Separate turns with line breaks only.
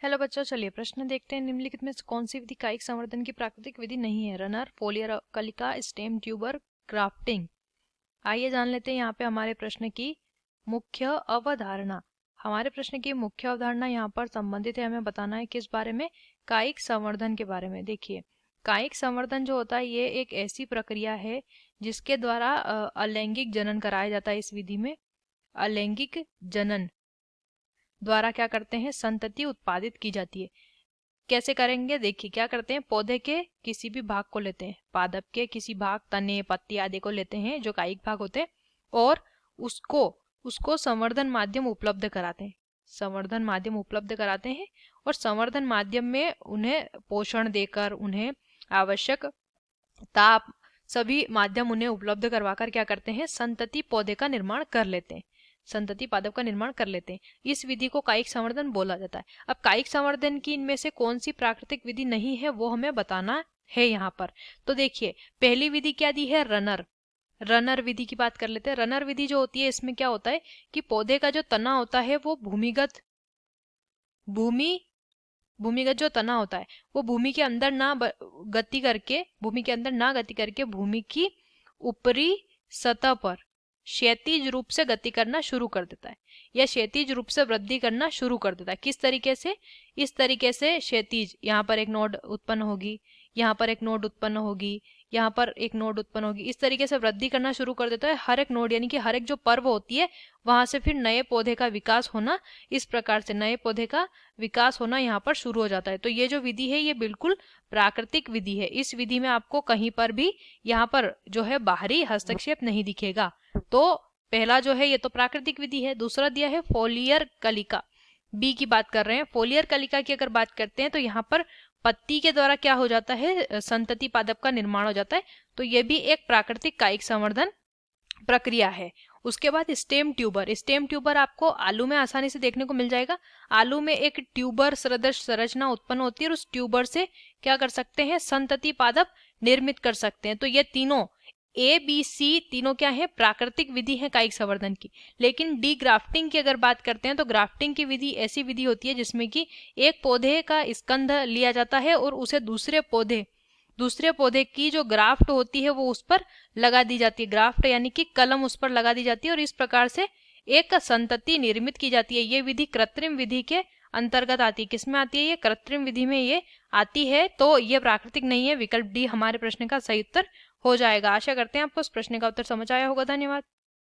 Hello बच्चों, चलिए प्रश्न देखते हैं। निम्नलिखित में से कौन सी विधि कायिक संवर्धन की प्राकृतिक विधि नहीं है? रनर, फोलियर कलिका, स्टेम ट्यूबर, ग्राफ्टिंग। आइए जान लेते हैं यहाँ पे हमारे प्रश्न की मुख्य अवधारणा। हमारे प्रश्न की मुख्य अवधारणा यहाँ पर संबंधित है, हमें बताना है किस बारे में? कायिक संवर्धन के बारे में। देखिए, कायिक संवर्धन जो होता है ये एक ऐसी प्रक्रिया है जिसके द्वारा अलैंगिक जनन कराया जाता है। इस विधि में अलैंगिक जनन द्वारा क्या करते हैं? संतति उत्पादित की जाती है। कैसे करेंगे? देखिए, क्या करते हैं, पौधे के किसी भी भाग को लेते हैं, पादप के किसी भाग, तने, पत्ती आदि को लेते हैं जो कायिक भाग होते हैं, और उसको उसको संवर्धन माध्यम उपलब्ध कराते हैं। संवर्धन माध्यम उपलब्ध कराते हैं और संवर्धन माध्यम में उन्हें पोषण देकर, उन्हें आवश्यक ताप, सभी माध्यम उन्हें उपलब्ध करवाकर क्या करते हैं? संतति पौधे का निर्माण कर लेते हैं, संतति पादप का निर्माण कर लेते हैं। इस विधि को कायिक संवर्धन बोला जाता है। अब कायिक संवर्धन की इनमें से कौन सी प्राकृतिक विधि नहीं है वो हमें बताना है यहाँ पर। तो देखिए, पहली विधि क्या दी है? रनर। रनर विधि की बात कर लेते हैं। रनर विधि जो होती है, इसमें क्या होता है कि पौधे का जो तना होता है वो भूमिगत जो तना होता है वो भूमि के अंदर ना गति करके भूमि की ऊपरी सतह पर क्षैतिज रूप से गति करना शुरू कर देता है, या क्षैतिज रूप से वृद्धि करना शुरू कर देता है। किस तरीके से? इस तरीके से क्षैतिज, यहाँ पर एक नोड उत्पन्न होगी, यहाँ पर एक नोड उत्पन्न होगी, यहाँ पर एक नोड उत्पन्न होगी, इस तरीके से वृद्धि करना शुरू कर देता है। हर एक नोड यानी कि हर एक जो पर्व होती है वहां से फिर नए पौधे का विकास होना, इस प्रकार से नए पौधे का विकास होना यहाँ पर शुरू हो जाता है। तो ये जो विधि है ये बिल्कुल प्राकृतिक विधि है। इस विधि में आपको कहीं पर भी यहाँ पर जो है बाहरी हस्तक्षेप नहीं दिखेगा। तो पहला जो है ये तो प्राकृतिक विधि है। दूसरा दिया है फोलियर कलिका, बी की बात कर रहे हैं। फोलियर कलिका की अगर बात करते हैं तो यहाँ पर पत्ती के द्वारा क्या हो जाता है? संतति पादप का निर्माण हो जाता है। तो ये भी एक प्राकृतिक कायिक संवर्धन प्रक्रिया है। उसके बाद स्टेम ट्यूबर। स्टेम ट्यूबर आपको आलू में आसानी से देखने को मिल जाएगा। आलू में एक ट्यूबर सदृश संरचना उत्पन्न होती है और उस ट्यूबर से क्या कर सकते हैं? संतति पादप निर्मित कर सकते हैं। तो ये तीनों ए बी सी तीनों क्या है? प्राकृतिक विधि है कायिक संवर्धन की। लेकिन डी ग्राफ्टिंग की अगर बात करते हैं तो ग्राफ्टिंग की विधि ऐसी विधि होती है जिसमें कि एक पौधे का स्कंध लिया जाता है और उसे दूसरे पौधे की जो ग्राफ्ट होती है वो उस पर लगा दी जाती है। ग्राफ्ट यानी कि कलम उस पर लगा दी जाती है और इस प्रकार से एक संतति निर्मित की जाती है। ये विधि कृत्रिम विधि के अंतर्गत आती है। किसमें आती है? ये कृत्रिम विधि में ये आती है। तो ये प्राकृतिक नहीं है। विकल्प डी हमारे प्रश्न का सही उत्तर हो जाएगा। आशा करते हैं आपको इस प्रश्न का उत्तर समझ आया होगा। धन्यवाद।